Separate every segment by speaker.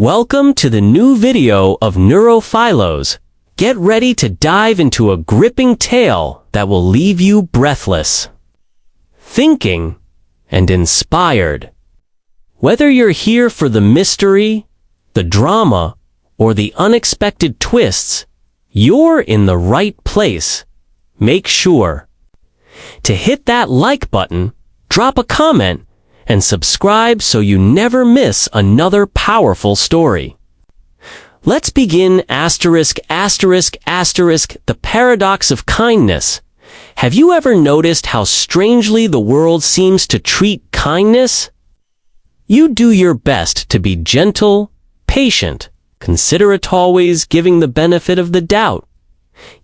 Speaker 1: Welcome to the new video of NeuroPhilos. Get ready to dive into a gripping tale that will leave you breathless, thinking, and inspired. Whether you're here for the mystery, the drama, or the unexpected twists, you're in the right place. Make sure to hit that like button, drop a comment, and subscribe so you never miss another powerful story. Let's begin ******, the paradox of kindness. Have you ever noticed how strangely the world seems to treat kindness? You do your best to be gentle, patient, considerate, always giving the benefit of the doubt.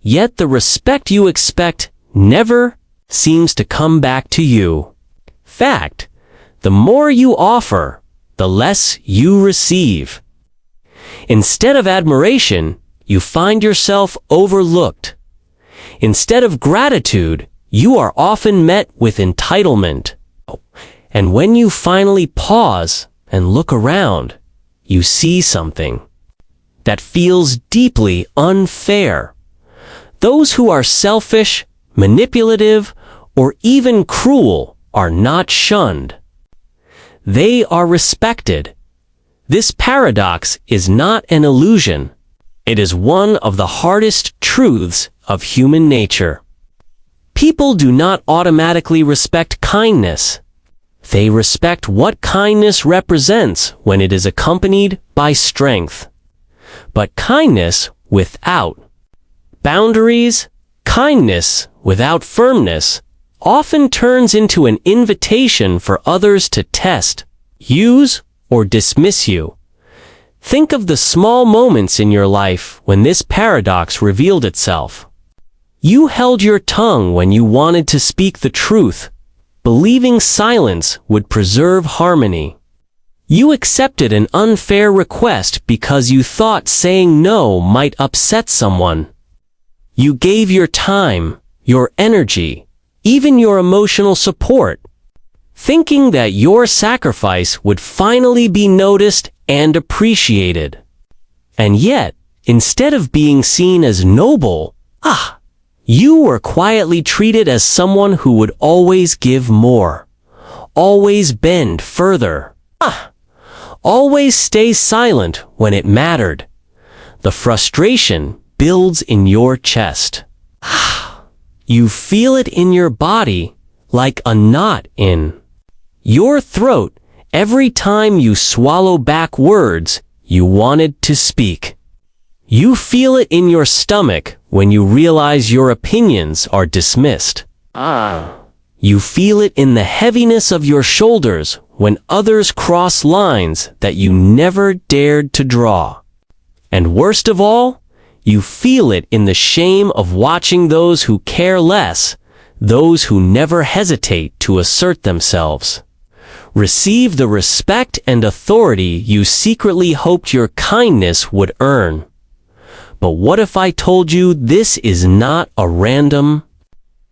Speaker 1: Yet the respect you expect never seems to come back to you. Fact, the more you offer, the less you receive. Instead of admiration, you find yourself overlooked. Instead of gratitude, you are often met with entitlement. And when you finally pause and look around, you see something that feels deeply unfair. Those who are selfish, manipulative, or even cruel are not shunned. They are respected. This paradox is not an illusion. It is one of the hardest truths of human nature. People do not automatically respect kindness. They respect what kindness represents when it is accompanied by strength. But kindness without boundaries, kindness without firmness, often turns into an invitation for others to test, use, or dismiss you. Think of the small moments in your life when this paradox revealed itself. You held your tongue when you wanted to speak the truth, believing silence would preserve harmony. You accepted an unfair request because you thought saying no might upset someone. You gave your time, your energy, even your emotional support, thinking that your sacrifice would finally be noticed and appreciated. And yet, instead of being seen as noble, you were quietly treated as someone who would always give more, always bend further, always stay silent when it mattered. The frustration builds in your chest. You feel it in your body like a knot in your throat every time you swallow back words you wanted to speak. You feel it in your stomach when you realize your opinions are dismissed. You feel it in the heaviness of your shoulders when others cross lines that you never dared to draw. And worst of all, you feel it in the shame of watching those who care less, those who never hesitate to assert themselves, receive the respect and authority you secretly hoped your kindness would earn. But what if I told you this is not a random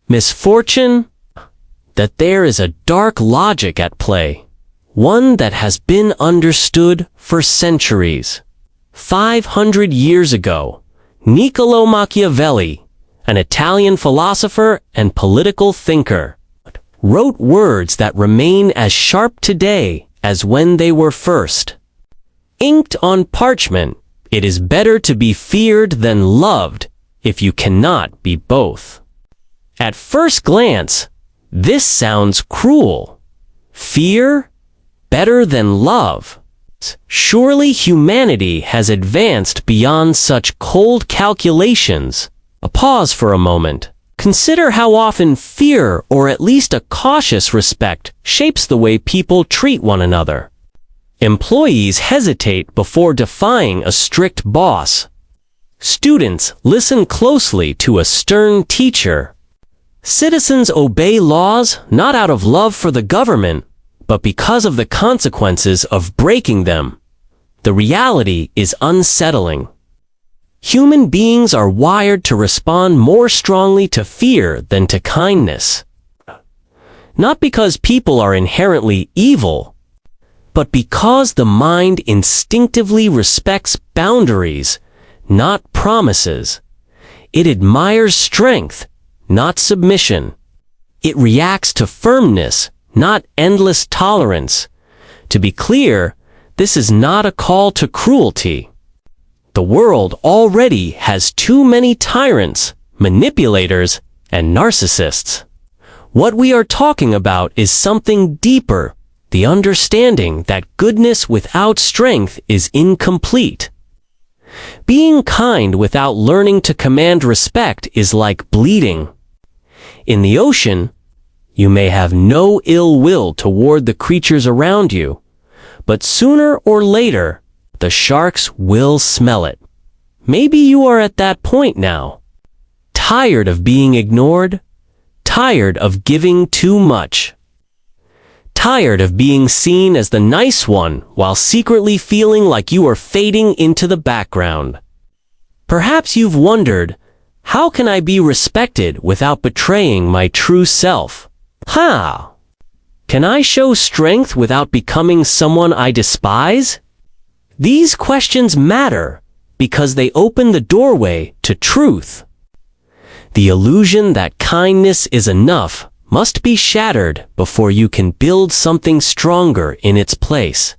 Speaker 1: misfortune? That there is a dark logic at play, one that has been understood for centuries. 500 years ago, Niccolò Machiavelli, an Italian philosopher and political thinker, wrote words that remain as sharp today as when they were first inked on parchment. It is better to be feared than loved if you cannot be both. At first glance, this sounds cruel. Fear better than love. Surely humanity has advanced beyond such cold calculations. A pause for a moment. Consider how often fear, or at least a cautious respect, shapes the way people treat one another. Employees hesitate before defying a strict boss. Students listen closely to a stern teacher. Citizens obey laws not out of love for the government, but because of the consequences of breaking them. The reality is unsettling. Human beings are wired to respond more strongly to fear than to kindness. Not because people are inherently evil, but because the mind instinctively respects boundaries, not promises. It admires strength, not submission. It reacts to firmness, not endless tolerance. To be clear, this is not a call to cruelty. The world already has too many tyrants, manipulators, and narcissists. What we are talking about is something deeper, the understanding that goodness without strength is incomplete. Being kind without learning to command respect is like bleeding. In the ocean, you may have no ill will toward the creatures around you, but sooner or later, the sharks will smell it. Maybe you are at that point now. Tired of being ignored? Tired of giving too much? Tired of being seen as the nice one while secretly feeling like you are fading into the background? Perhaps you've wondered, how can I be respected without betraying my true self? How? Can I show strength without becoming someone I despise? These questions matter because they open the doorway to truth. The illusion that kindness is enough must be shattered before you can build something stronger in its place.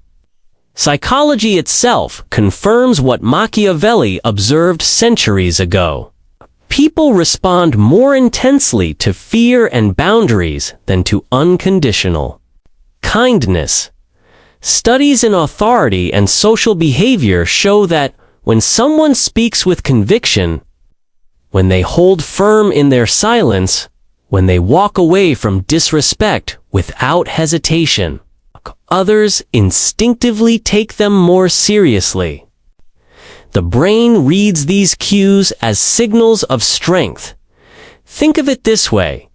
Speaker 1: Psychology itself confirms what Machiavelli observed centuries ago. People respond more intensely to fear and boundaries than to unconditional kindness. Studies in authority and social behavior show that when someone speaks with conviction, when they hold firm in their silence, when they walk away from disrespect without hesitation, others instinctively take them more seriously. The brain reads these cues as signals of strength. Think of it this way.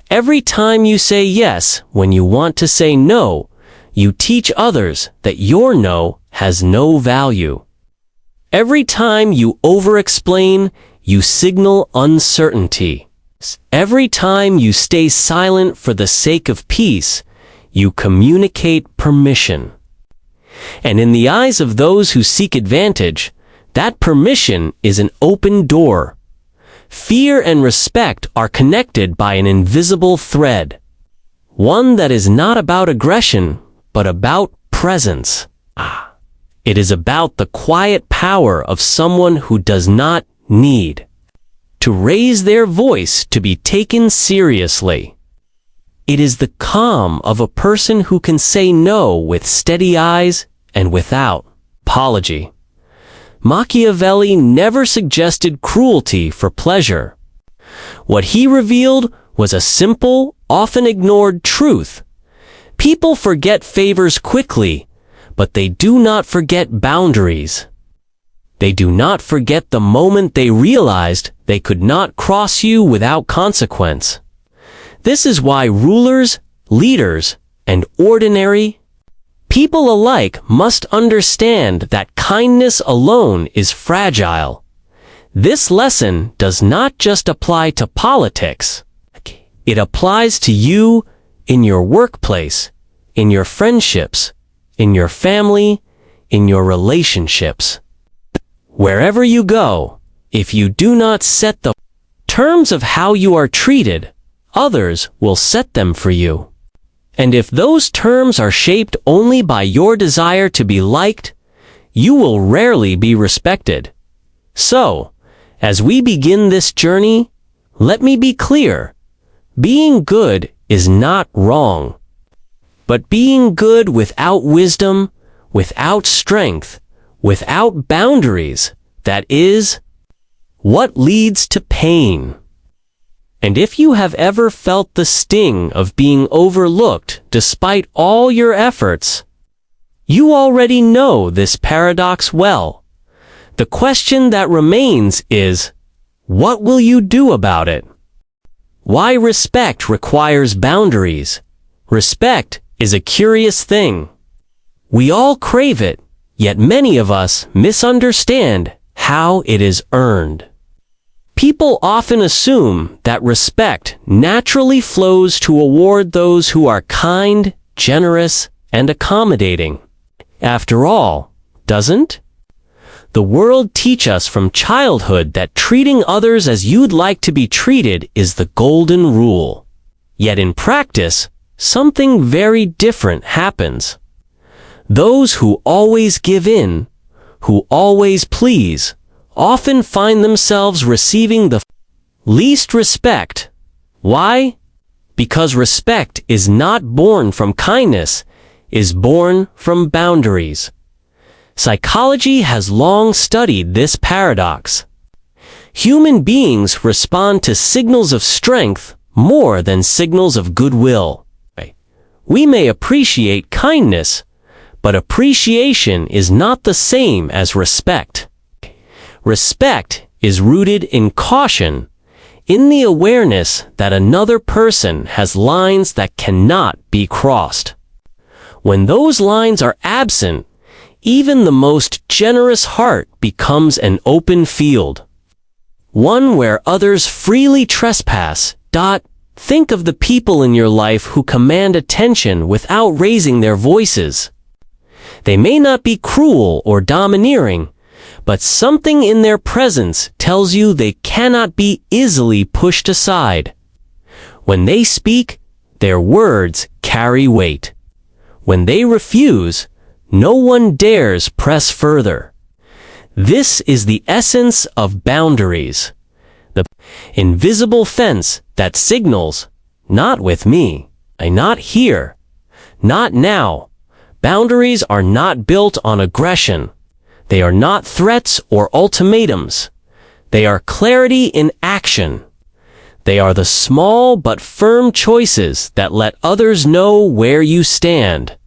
Speaker 1: Every time you say yes when you want to say no, you teach others that your no has no value. Every time you over-explain, you signal uncertainty. Every time you stay silent for the sake of peace, you communicate permission. And in the eyes of those who seek advantage, that permission is an open door. Fear and respect are connected by an invisible thread. One that is not about aggression, but about presence. It is about the quiet power of someone who does not need to raise their voice to be taken seriously. It is the calm of a person who can say no with steady eyes and without apology. Machiavelli never suggested cruelty for pleasure. What he revealed was a simple, often ignored truth. People forget favors quickly, but they do not forget boundaries. They do not forget the moment they realized they could not cross you without consequence. This is why rulers, leaders, and ordinary people alike must understand that kindness alone is fragile. This lesson does not just apply to politics. It applies to you in your workplace, in your friendships, in your family, in your relationships. Wherever you go, if you do not set the terms of how you are treated, others will set them for you. And if those terms are shaped only by your desire to be liked, you will rarely be respected. So, as we begin this journey, let me be clear. Being good is not wrong. But being good without wisdom, without strength, without boundaries, that is what leads to pain. And if you have ever felt the sting of being overlooked despite all your efforts, you already know this paradox well. The question that remains is, what will you do about it? Why respect requires boundaries? Respect is a curious thing. We all crave it, yet many of us misunderstand how it is earned. People often assume that respect naturally flows to award those who are kind, generous, and accommodating. after all, doesn't? The world teaches us from childhood that treating others as you'd like to be treated is the golden rule. Yet in practice, something very different happens. Those who always give in, who always please, often find themselves receiving the least respect. Why? Because respect is not born from kindness, is born from boundaries. Psychology has long studied this paradox. Human beings respond to signals of strength more than signals of goodwill. We may appreciate kindness, but appreciation is not the same as respect. Respect is rooted in caution, in the awareness that another person has lines that cannot be crossed. When those lines are absent, even the most generous heart becomes an open field, one where others freely trespass. Think of the people in your life who command attention without raising their voices. They may not be cruel or domineering, but something in their presence tells you they cannot be easily pushed aside. When they speak, their words carry weight. When they refuse, no one dares press further. This is the essence of boundaries. The invisible fence that signals, not with me, not here, not now. Boundaries are not built on aggression. They are not threats or ultimatums. They are clarity in action. They are the small but firm choices that let others know where you stand.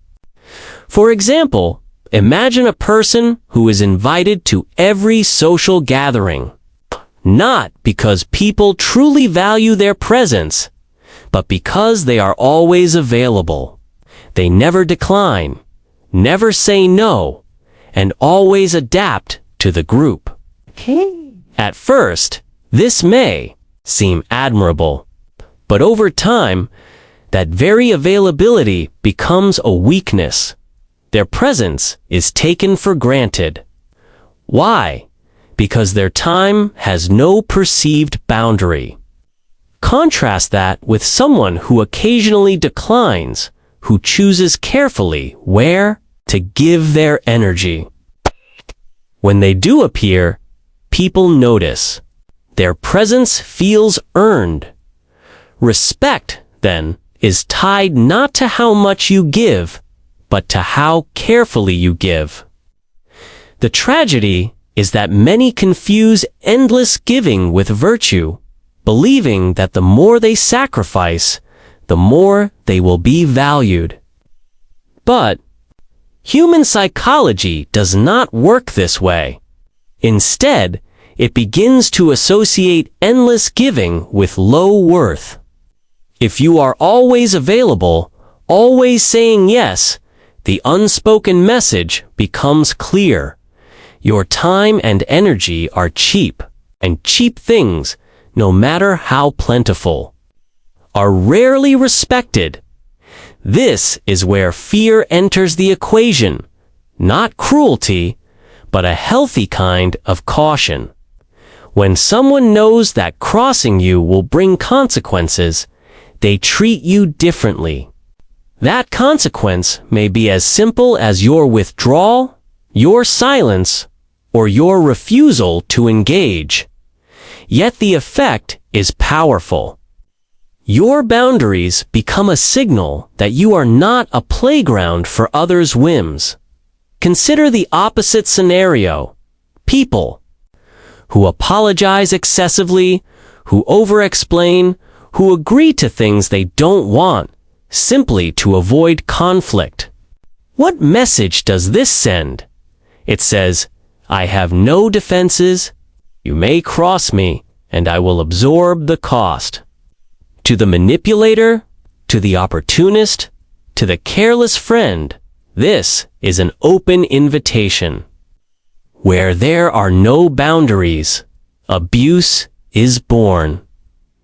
Speaker 1: For example, imagine a person who is invited to every social gathering, not because people truly value their presence, but because they are always available. They never decline, never say no, and always adapt to the group. At first, this may seem admirable, but over time, that very availability becomes a weakness. Their presence is taken for granted. Why? Because their time has no perceived boundary. Contrast that with someone who occasionally declines, who chooses carefully where to give their energy. When they do appear, people notice. Their presence feels earned. Respect, then, is tied not to how much you give, but to how carefully you give. The tragedy is that many confuse endless giving with virtue, believing that the more they sacrifice, the more they will be valued. But human psychology does not work this way. Instead, it begins to associate endless giving with low worth. If you are always available, always saying yes, the unspoken message becomes clear. Your time and energy are cheap, and cheap things, no matter how plentiful, are rarely respected. This is where fear enters the equation, not cruelty, but a healthy kind of caution. When someone knows that crossing you will bring consequences, they treat you differently. That consequence may be as simple as your withdrawal, your silence, or your refusal to engage. Yet the effect is powerful. Your boundaries become a signal that you are not a playground for others' whims. Consider the opposite scenario. People who apologize excessively, who over-explain, who agree to things they don't want, simply to avoid conflict. What message does this send? It says, I have no defenses, you may cross me, and I will absorb the cost. To the manipulator, to the opportunist, to the careless friend, this is an open invitation. Where there are no boundaries, abuse is born.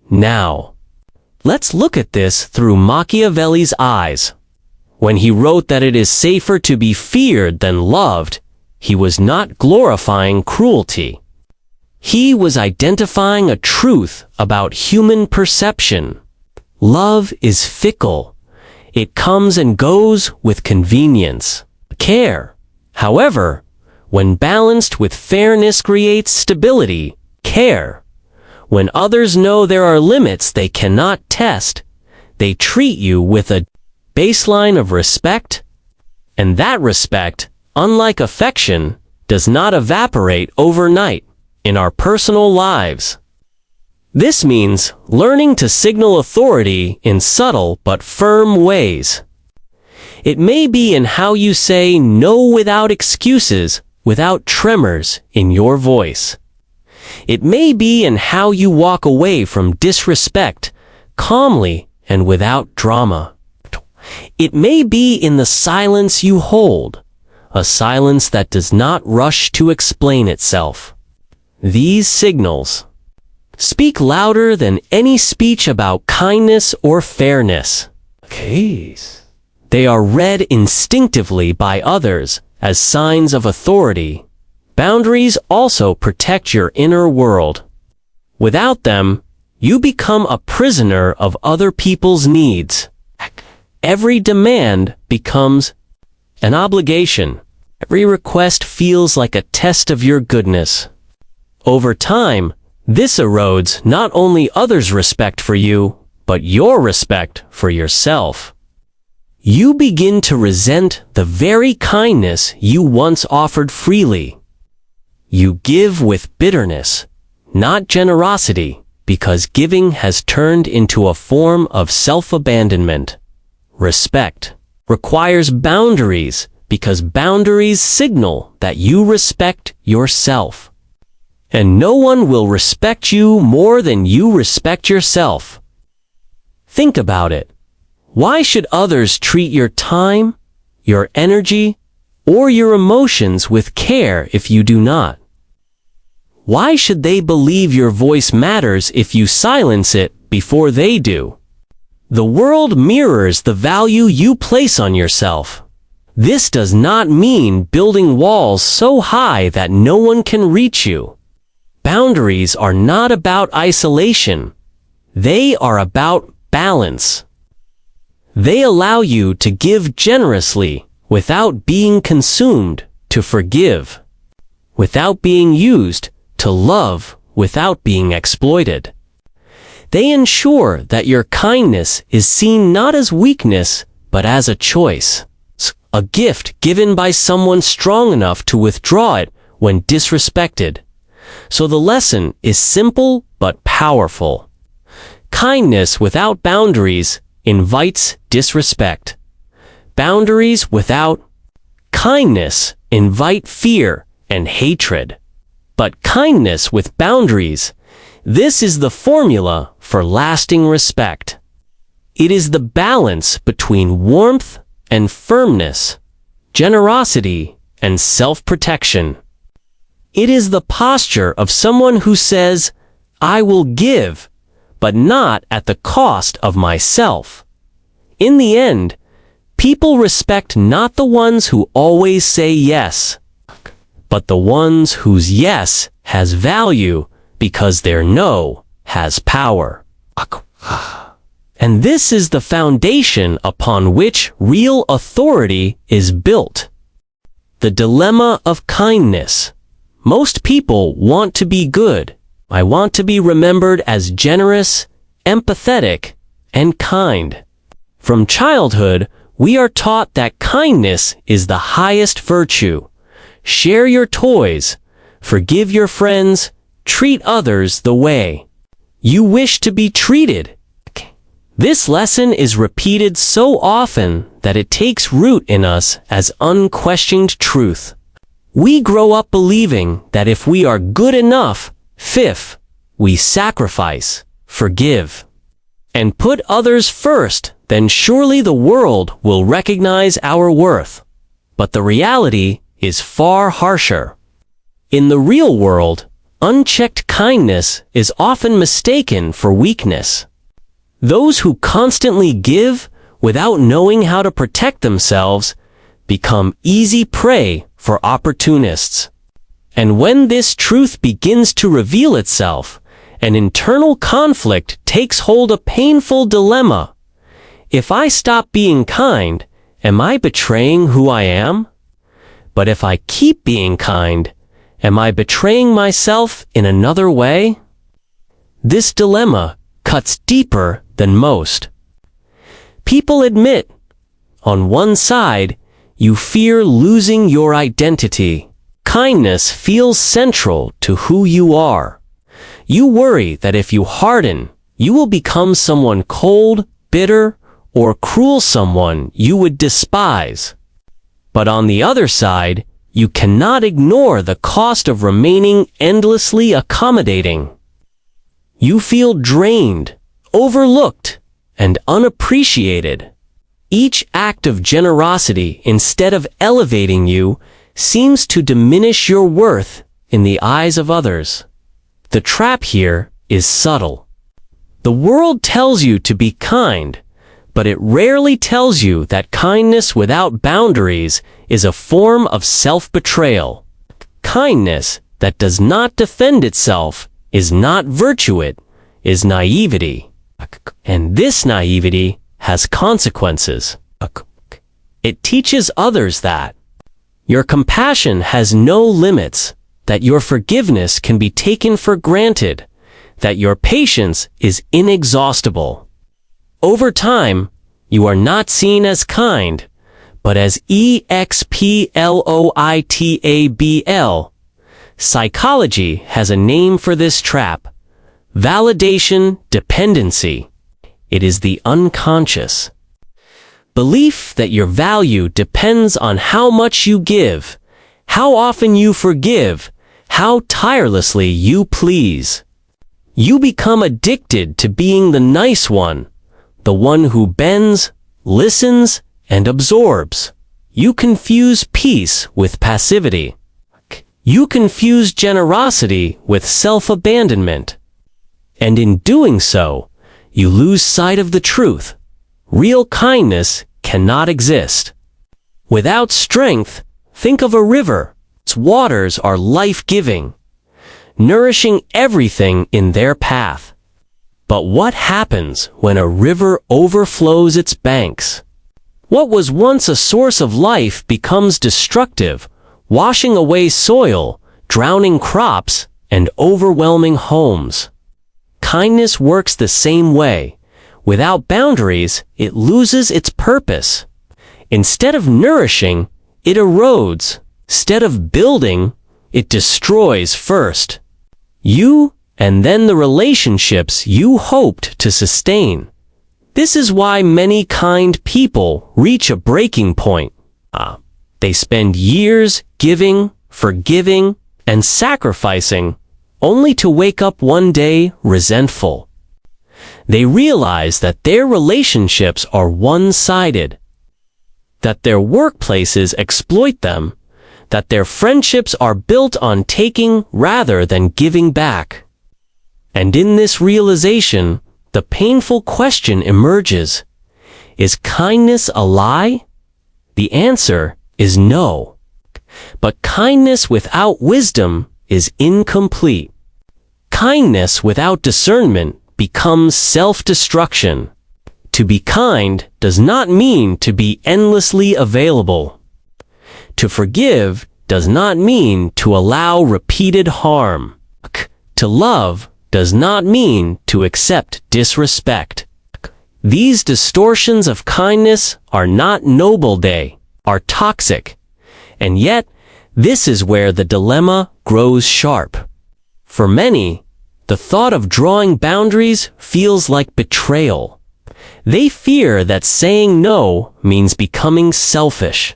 Speaker 1: Now, let's look at this through Machiavelli's eyes. When he wrote that it is safer to be feared than loved, he was not glorifying cruelty. He was identifying a truth about human perception. Love is fickle. It comes and goes with convenience. Care, however, when balanced with fairness, creates stability. Care, when others know there are limits they cannot test, they treat you with a baseline of respect, and that respect, unlike affection, does not evaporate overnight in our personal lives. This means learning to signal authority in subtle but firm ways. It may be in how you say no without excuses, without tremors in your voice. It may be in how you walk away from disrespect, calmly and without drama. It may be in the silence you hold, a silence that does not rush to explain itself. These signals speak louder than any speech about kindness or fairness. They are read instinctively by others as signs of authority. Boundaries also protect your inner world. Without them, you become a prisoner of other people's needs. Every demand becomes an obligation. Every request feels like a test of your goodness. Over time, this erodes not only others' respect for you, but your respect for yourself. You begin to resent the very kindness you once offered freely. You give with bitterness, not generosity, because giving has turned into a form of self-abandonment. Respect requires boundaries, because boundaries signal that you respect yourself. And no one will respect you more than you respect yourself. Think about it. Why should others treat your time, your energy, or your emotions with care if you do not? Why should they believe your voice matters if you silence it before they do? The world mirrors the value you place on yourself. This does not mean building walls so high that no one can reach you. Boundaries are not about isolation. They are about balance. They allow you to give generously without being consumed, to forgive without being used, to love without being exploited. They ensure that your kindness is seen not as weakness, but as a choice, a gift given by someone strong enough to withdraw it when disrespected. So the lesson is simple but powerful. Kindness without boundaries invites disrespect. Boundaries without kindness invite fear and hatred. But kindness with boundaries, this is the formula for lasting respect. It is the balance between warmth and firmness, generosity and self-protection. It is the posture of someone who says, I will give, but not at the cost of myself. In the end, people respect not the ones who always say yes, but the ones whose yes has value because their no has power. And this is the foundation upon which real authority is built. The dilemma of kindness. Most people want to be good. I want to be remembered as generous, empathetic, and kind. From childhood, we are taught that kindness is the highest virtue. Share your toys, forgive your friends, treat others the way you wish to be treated. This lesson is repeated so often that it takes root in us as unquestioned truth. We grow up believing that if we are good enough, we sacrifice, forgive, and put others first, then surely the world will recognize our worth. But the reality is far harsher. In the real world, unchecked kindness is often mistaken for weakness. Those who constantly give without knowing how to protect themselves, become easy prey for opportunists. And when this truth begins to reveal itself, an internal conflict takes hold, a painful dilemma. If I stop being kind, am I betraying who I am? But if I keep being kind, am I betraying myself in another way? This dilemma cuts deeper than most. People admit, on one side, you fear losing your identity. Kindness feels central to who you are. You worry that if you harden, you will become someone cold, bitter, or cruel, someone you would despise. But on the other side, you cannot ignore the cost of remaining endlessly accommodating. You feel drained, overlooked, and unappreciated. Each act of generosity, instead of elevating you, seems to diminish your worth in the eyes of others. The trap here is subtle. The world tells you to be kind, but it rarely tells you that kindness without boundaries is a form of self-betrayal. Kindness that does not defend itself is not virtue, it is naivety. And this naivety has consequences. It teaches others that your compassion has no limits, that your forgiveness can be taken for granted, that your patience is inexhaustible. Over time, you are not seen as kind, but as exploitabl. Psychology has a name for this trap: validation dependency. It is the unconscious belief that your value depends on how much you give, how often you forgive, how tirelessly you please. You become addicted to being the nice one, the one who bends, listens, and absorbs. You confuse peace with passivity. You confuse generosity with self-abandonment. And in doing so, you lose sight of the truth. Real kindness cannot exist. Without strength, think of a river. Its waters are life-giving, nourishing everything in their path. But what happens when a river overflows its banks? What was once a source of life becomes destructive, washing away soil, drowning crops, and overwhelming homes. Kindness works the same way. Without boundaries, it loses its purpose. Instead of nourishing, it erodes. Instead of building, it destroys first you, and then the relationships you hoped to sustain. This is why many kind people reach a breaking point. They spend years giving, forgiving, and sacrificing, only to wake up one day resentful. They realize that their relationships are one-sided, that their workplaces exploit them, that their friendships are built on taking rather than giving back. And in this realization, the painful question emerges: is kindness a lie? The answer is no. But kindness without wisdom is incomplete. Kindness without discernment becomes self-destruction. To be kind does not mean to be endlessly available. To forgive does not mean to allow repeated harm. To love does not mean to accept disrespect. These distortions of kindness are not noble, they are toxic. And yet, this is where the dilemma grows sharp. For many, the thought of drawing boundaries feels like betrayal. They fear that saying no means becoming selfish.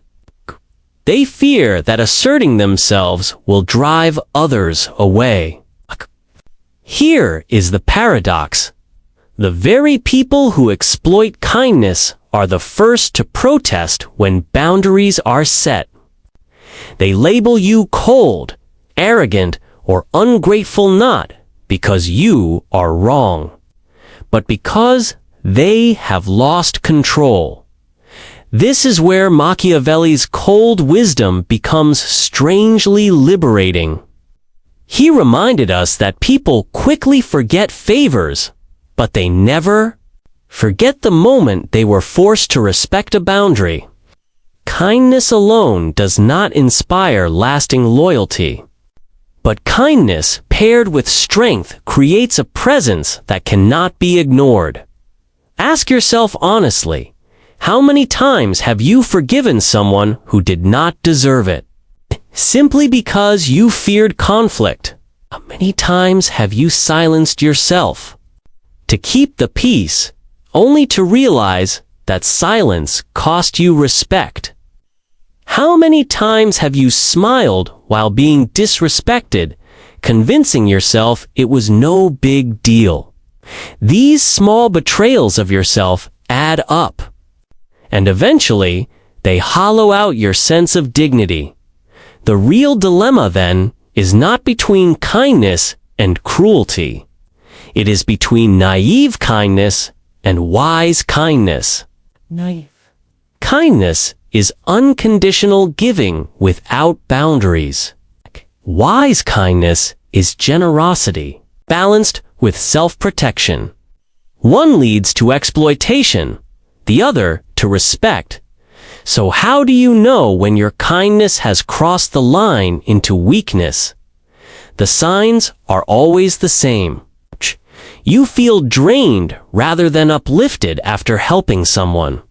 Speaker 1: They fear that asserting themselves will drive others away. Here is the paradox. The very people who exploit kindness are the first to protest when boundaries are set. They label you cold, arrogant, or ungrateful not because you are wrong, but because They have lost control. This is where Machiavelli's cold wisdom becomes strangely liberating. He reminded us that people quickly forget favors, but they never forget the moment they were forced to respect a boundary. Kindness alone does not inspire lasting loyalty. But kindness paired with strength creates a presence that cannot be ignored. Ask yourself honestly, how many times have you forgiven someone who did not deserve it? Simply because you feared conflict. How many times have you silenced yourself to keep the peace, only to realize that silence cost you respect? How many times have you smiled while being disrespected, convincing yourself it was no big deal? These small betrayals of yourself add up, and eventually they hollow out your sense of dignity. The real dilemma, then, is not between kindness and cruelty. It is between naive kindness and wise kindness. Naive. Kindness is unconditional giving without boundaries. Wise kindness is generosity, balanced with self-protection. One leads to exploitation, the other to respect. So how do you know when your kindness has crossed the line into weakness? The signs are always the same. You feel drained rather than uplifted after helping someone.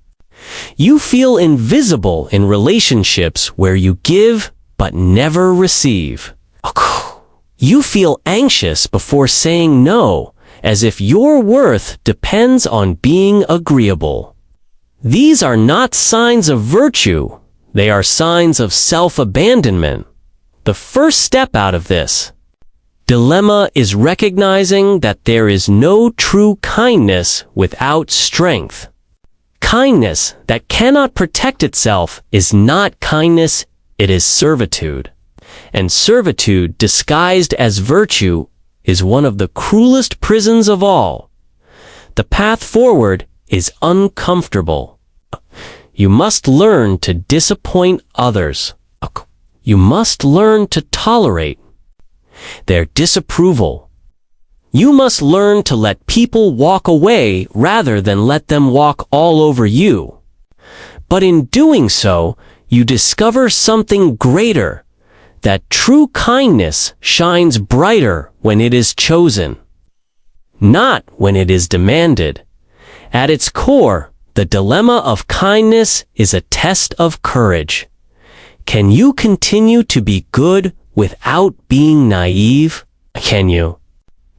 Speaker 1: You feel invisible in relationships where you give but never receive. You feel anxious before saying no, as if your worth depends on being agreeable. These are not signs of virtue, they are signs of self-abandonment. The first step out of this dilemma is recognizing that there is no true kindness without strength. Kindness that cannot protect itself is not kindness, it is servitude. And servitude disguised as virtue is one of the cruelest prisons of all. The path forward is uncomfortable. You must learn to disappoint others. You must learn to tolerate their disapproval. You must learn to let people walk away rather than let them walk all over you. But in doing so, you discover something greater, that true kindness shines brighter when it is chosen, not when it is demanded. At its core, the dilemma of kindness is a test of courage. Can you continue to be good without being naive? Can you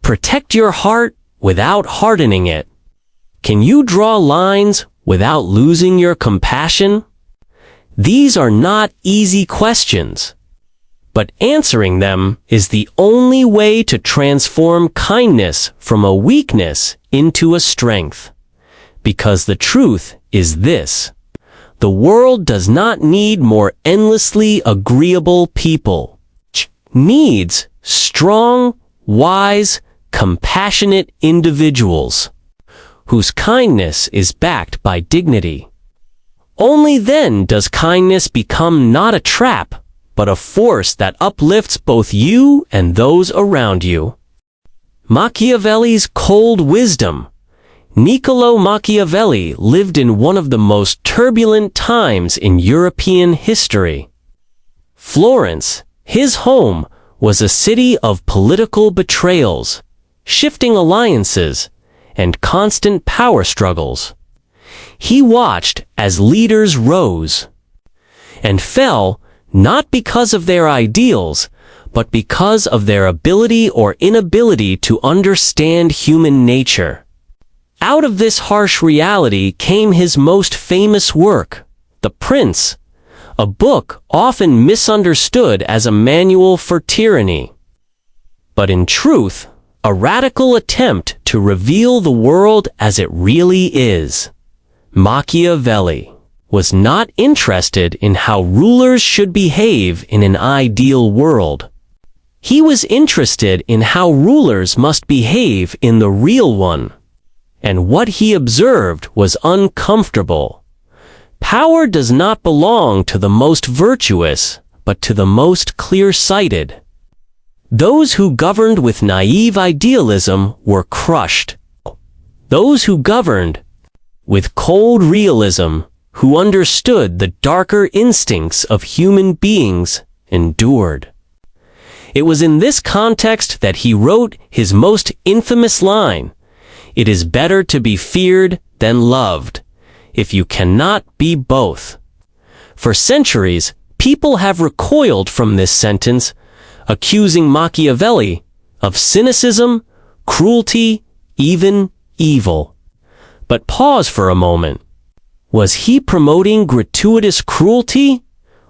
Speaker 1: protect your heart without hardening it? Can you draw lines without losing your compassion? These are not easy questions, but answering them is the only way to transform kindness from a weakness into a strength. Because the truth is this: the world does not need more endlessly agreeable people. It needs strong, wise, compassionate individuals whose kindness is backed by dignity. Only then does kindness become not a trap, but a force that uplifts both you and those around you. Machiavelli's cold wisdom. Niccolò Machiavelli lived in one of the most turbulent times in European history. Florence, his home, was a city of political betrayals, shifting alliances, and constant power struggles. He watched as leaders rose and fell, not because of their ideals, but because of their ability or inability to understand human nature. Out of this harsh reality came his most famous work, The Prince, a book often misunderstood as a manual for tyranny, but in truth, a radical attempt to reveal the world as it really is. Machiavelli was not interested in how rulers should behave in an ideal world. He was interested in how rulers must behave in the real one. and what he observed was uncomfortable. Power does not belong to the most virtuous, but to the most clear-sighted. Those who governed with naive idealism were crushed. Those who governed with cold realism, who understood the darker instincts of human beings, endured. It was in this context that he wrote his most infamous line, "It is better to be feared than loved, if you cannot be both." For centuries, people have recoiled from this sentence, accusing Machiavelli of cynicism, cruelty, even evil. But pause for a moment. Was he promoting gratuitous cruelty?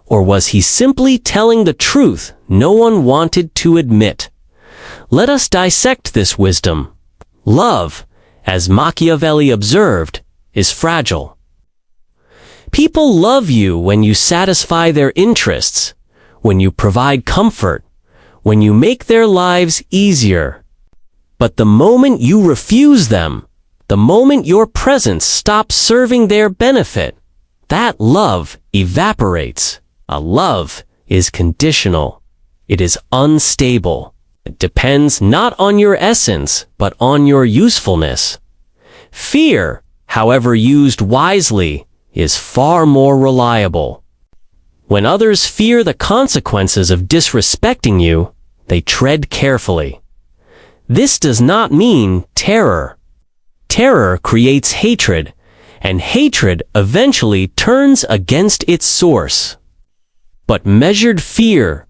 Speaker 1: Or was he simply telling the truth no one wanted to admit? Let us dissect this wisdom. Love, as Machiavelli observed, is fragile. People love you when you satisfy their interests, when you provide comfort, when you make their lives easier. But the moment you refuse them, the moment your presence stops serving their benefit, that love evaporates. A love is conditional. It is unstable. It depends not on your essence, but on your usefulness. Fear, however used wisely, is far more reliable. When others fear the consequences of disrespecting you, they tread carefully. This does not mean terror. Terror creates hatred, and hatred eventually turns against its source. But measured fear,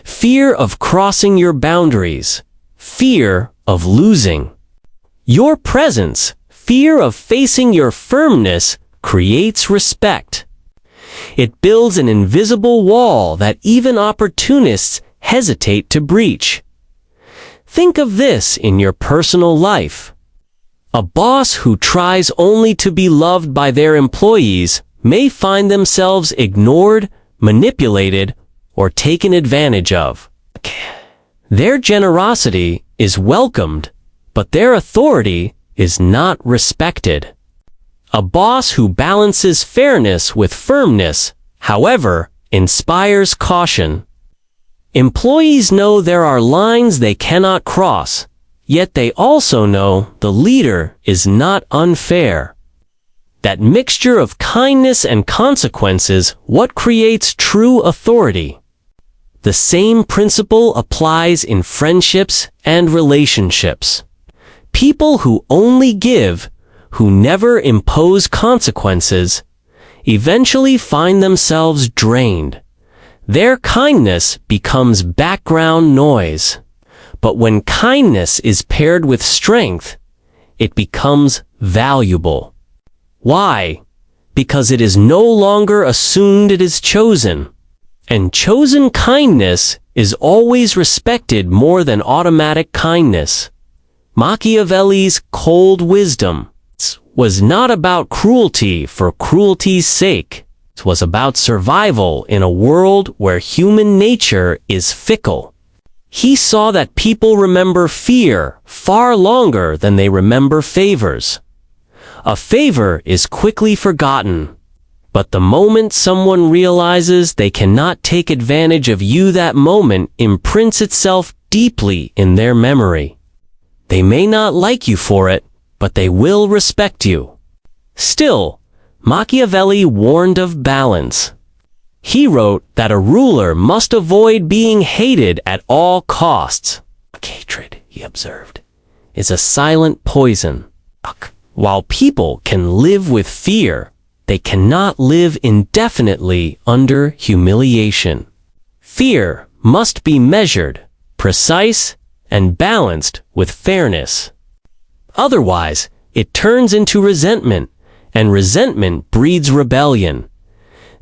Speaker 1: fear of crossing your boundaries, fear of losing your presence, fear of facing your firmness creates respect. It builds an invisible wall that even opportunists hesitate to breach. Think of this in your personal life. A boss who tries only to be loved by their employees may find themselves ignored, manipulated, or taken advantage of. Their generosity is welcomed, but their authority is not respected. A boss who balances fairness with firmness, however, inspires caution. Employees know there are lines they cannot cross, yet they also know the leader is not unfair. That mixture of kindness and consequences what creates true authority. The same principle applies in friendships and relationships. People who only give, who never impose consequences, eventually find themselves drained. Their kindness becomes background noise. But when kindness is paired with strength, it becomes valuable. Why? Because it is no longer assumed it is chosen. And chosen kindness is always respected more than automatic kindness. Machiavelli's cold wisdom was not about cruelty for cruelty's sake. It was about survival in a world where human nature is fickle. He saw that people remember fear far longer than they remember favors. A favor is quickly forgotten, but the moment someone realizes they cannot take advantage of you, that moment imprints itself deeply in their memory. They may not like you for it, but they will respect you. Still, Machiavelli warned of balance. He wrote that a ruler must avoid being hated at all costs. Hatred, he observed, is a silent poison. While people can live with fear, they cannot live indefinitely under humiliation. Fear must be measured, precise, and balanced with fairness. Otherwise, it turns into resentment, and resentment breeds rebellion.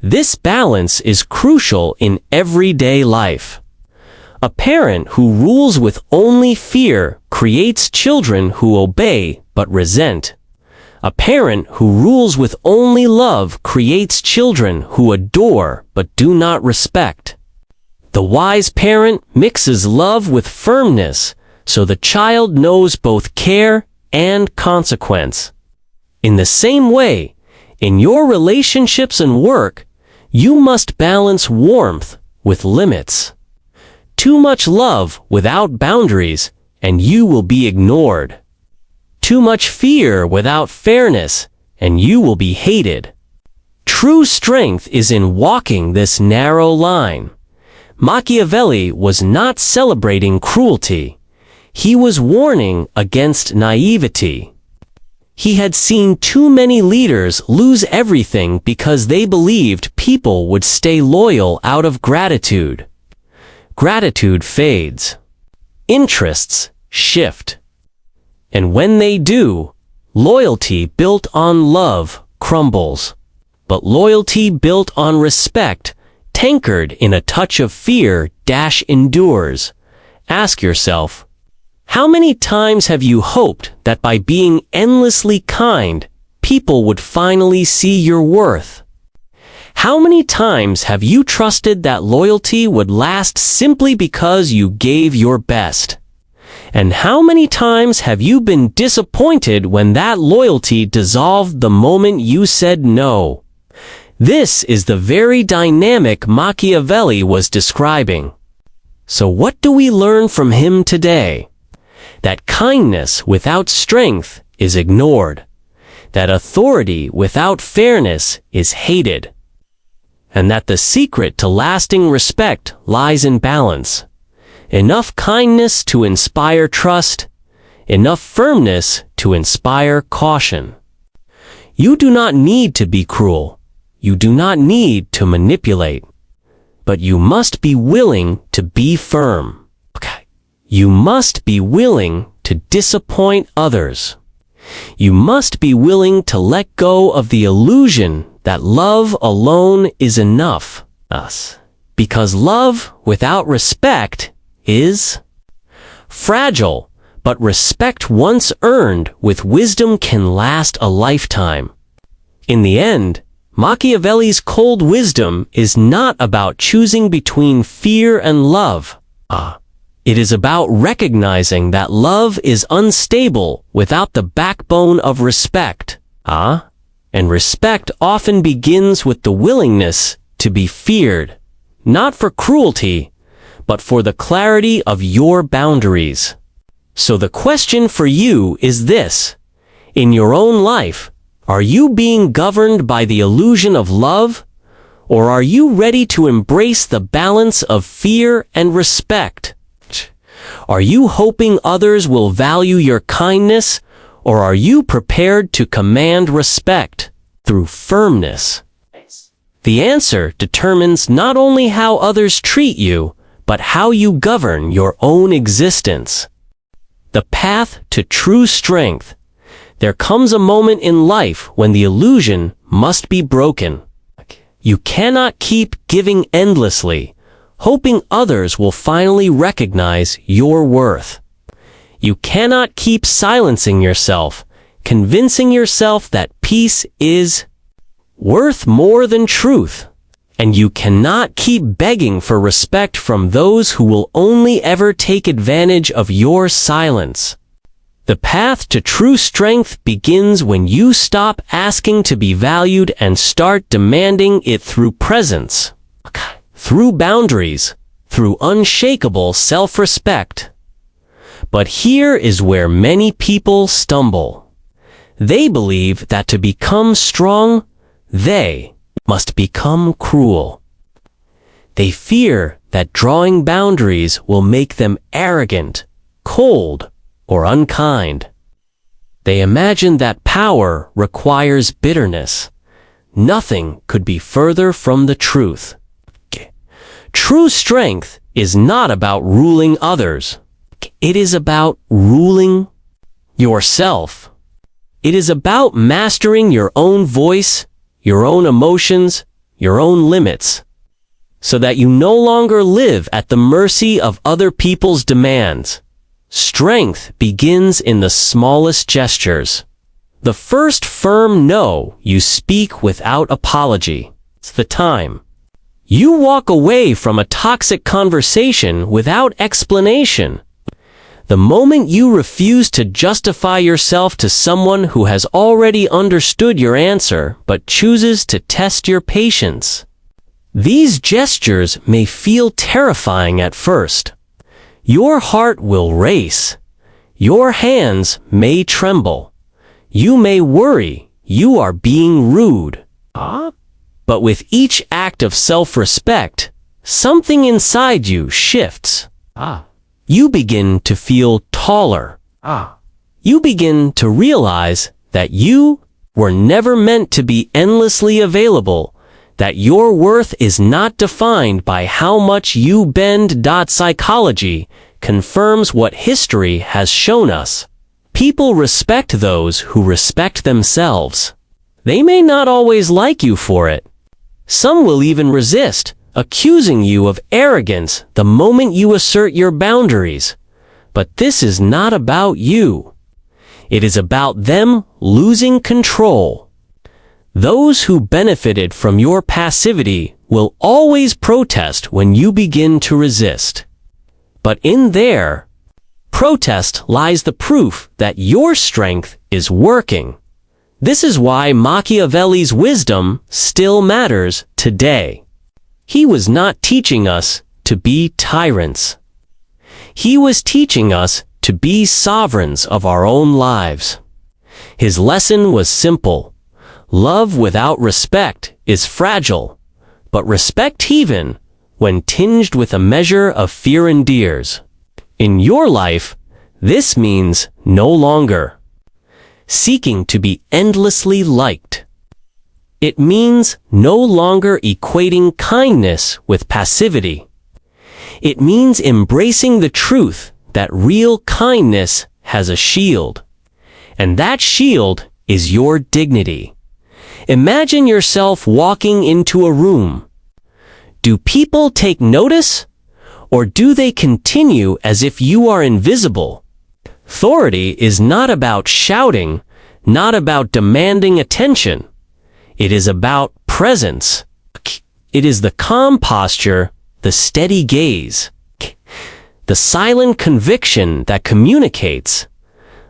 Speaker 1: This balance is crucial in everyday life. A parent who rules with only fear creates children who obey but resent. A parent who rules with only love creates children who adore but do not respect. The wise parent mixes love with firmness, so the child knows both care and consequence. In the same way, in your relationships and work, you must balance warmth with limits. Too much love without boundaries, and you will be ignored. Too much fear without fairness, and you will be hated. True strength is in walking this narrow line. Machiavelli was not celebrating cruelty. He was warning against naivety. He had seen too many leaders lose everything because they believed people would stay loyal out of gratitude. Gratitude fades. Interests shift. And when they do, loyalty built on love crumbles. But loyalty built on respect, tankered in a touch of fear, endures. Ask yourself, how many times have you hoped that by being endlessly kind, people would finally see your worth? How many times have you trusted that loyalty would last simply because you gave your best? And how many times have you been disappointed when that loyalty dissolved the moment you said no? This is the very dynamic Machiavelli was describing. So what do we learn from him today? That kindness without strength is ignored. That authority without fairness is hated. And that the secret to lasting respect lies in balance. Enough kindness to inspire trust, enough firmness to inspire caution. You do not need to be cruel. You do not need to manipulate. But you must be willing to be firm. You must be willing to disappoint others. You must be willing to let go of the illusion that love alone is enough. Because love without respect is fragile, but respect once earned with wisdom can last a lifetime. In the end, Machiavelli's cold wisdom is not about choosing between fear and love. It is about recognizing that love is unstable without the backbone of respect. And respect often begins with the willingness to be feared, not for cruelty, but for the clarity of your boundaries. So the question for you is this: in your own life, are you being governed by the illusion of love, or are you ready to embrace the balance of fear and respect? Are you hoping others will value your kindness, or are you prepared to command respect through firmness? The answer determines not only how others treat you, but how you govern your own existence. The path to true strength. There comes a moment in life when the illusion must be broken. You cannot keep giving endlessly, hoping others will finally recognize your worth. You cannot keep silencing yourself, convincing yourself that peace is worth more than truth. And you cannot keep begging for respect from those who will only ever take advantage of your silence. The path to true strength begins when you stop asking to be valued and start demanding it through presence. Through boundaries, through unshakable self-respect. But here is where many people stumble. They believe that to become strong, they must become cruel. They fear that drawing boundaries will make them arrogant, cold, or unkind. They imagine that power requires bitterness. Nothing could be further from the truth. True strength is not about ruling others. It is about ruling yourself. It is about mastering your own voice, your own emotions, your own limits, so that you no longer live at the mercy of other people's demands. Strength begins in the smallest gestures. The first firm no you speak without apology. It's the time you walk away from a toxic conversation without explanation. The moment you refuse to justify yourself to someone who has already understood your answer but chooses to test your patience. These gestures may feel terrifying at first. Your heart will race. Your hands may tremble. You may worry you are being rude. But with each act of self-respect, something inside you shifts. You begin to feel taller. You begin to realize that you were never meant to be endlessly available, that your worth is not defined by how much you bend. Psychology confirms what history has shown us. People respect those who respect themselves. They may not always like you for it. Some will even resist, accusing you of arrogance the moment you assert your boundaries. But this is not about you. It is about them losing control. Those who benefited from your passivity will always protest when you begin to resist. But in their protest lies the proof that your strength is working. This is why Machiavelli's wisdom still matters today. He was not teaching us to be tyrants. He was teaching us to be sovereigns of our own lives. His lesson was simple. Love without respect is fragile, but respect, even when tinged with a measure of fear, endears. In your life, this means no longer seeking to be endlessly liked. It means no longer equating kindness with passivity. It means embracing the truth that real kindness has a shield, and that shield is your dignity. Imagine yourself walking into a room. Do people take notice, or do they continue as if you are invisible? Authority is not about shouting, not about demanding attention. It is about presence. It is the calm posture, the steady gaze, the silent conviction that communicates,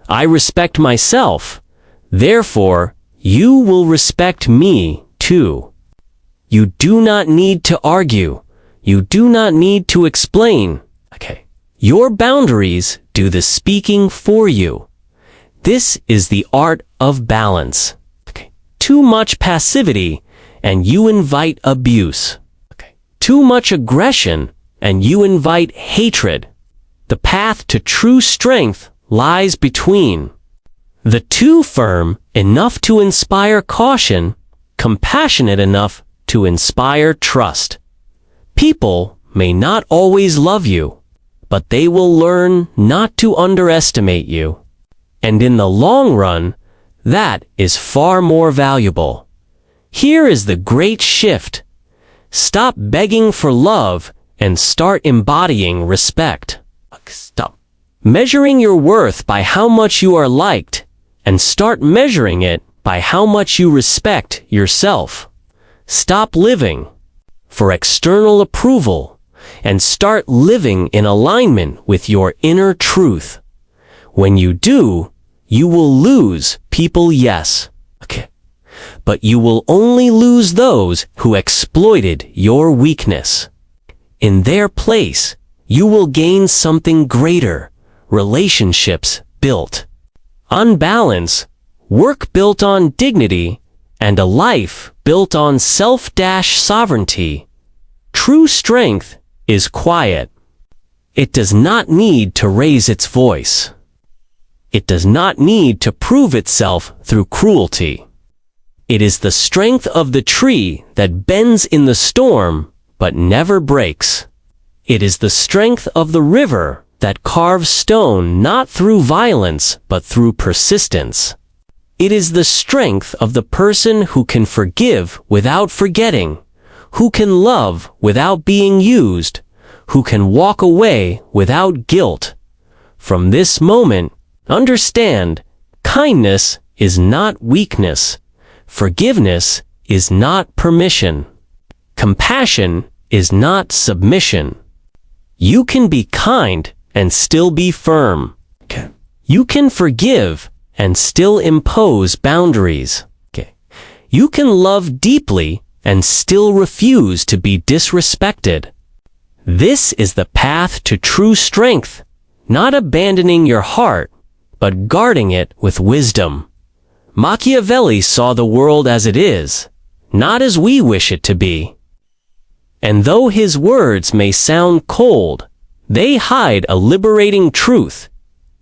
Speaker 1: I respect myself, therefore you will respect me too. You do not need to argue. You do not need to explain. Your boundaries do the speaking for you. This is the art of balance. Too much passivity, and you invite abuse. Too much aggression, and you invite hatred. The path to true strength lies between the two, firm enough to inspire caution, compassionate enough to inspire trust. People may not always love you, but they will learn not to underestimate you. And in the long run, that is far more valuable. Here is the great shift. Stop begging for love and start embodying respect. Stop measuring your worth by how much you are liked, and start measuring it by how much you respect yourself. Stop living for external approval and start living in alignment with your inner truth. When you do, you will lose people, yes. But you will only lose those who exploited your weakness. In their place, you will gain something greater, relationships built on balance, work built on dignity, and a life built on self-sovereignty. True strength is quiet. It does not need to raise its voice. It does not need to prove itself through cruelty. It is the strength of the tree that bends in the storm but never breaks. It is the strength of the river that carves stone not through violence but through persistence. It is the strength of the person who can forgive without forgetting, who can love without being used, who can walk away without guilt. From this moment, understand, kindness is not weakness. Forgiveness is not permission. Compassion is not submission. You can be kind and still be firm. Okay. You can forgive and still impose boundaries. Okay. You can love deeply and still refuse to be disrespected. This is the path to true strength, not abandoning your heart, but guarding it with wisdom. Machiavelli saw the world as it is, not as we wish it to be. And though his words may sound cold, they hide a liberating truth.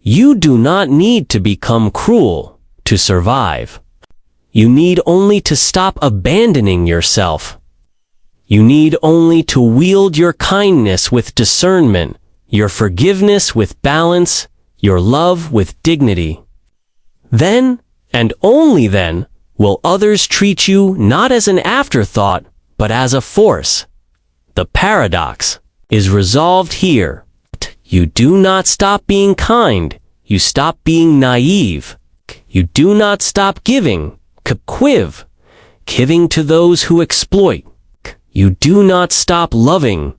Speaker 1: You do not need to become cruel to survive. You need only to stop abandoning yourself. You need only to wield your kindness with discernment, your forgiveness with balance, your love with dignity. Then, and only then, will others treat you not as an afterthought, but as a force. The paradox is resolved here. You do not stop being kind. You stop being naive. You do not stop giving, giving to those who exploit. You do not stop loving,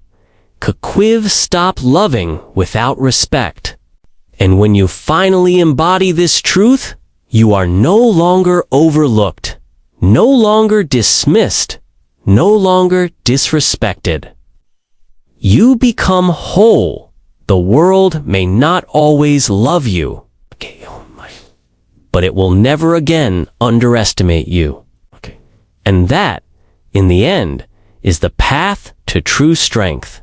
Speaker 1: stop loving without respect. And when you finally embody this truth, you are no longer overlooked, no longer dismissed, no longer disrespected. You become whole. The world may not always love you, but it will never again underestimate you. And that, in the end, is the path to true strength.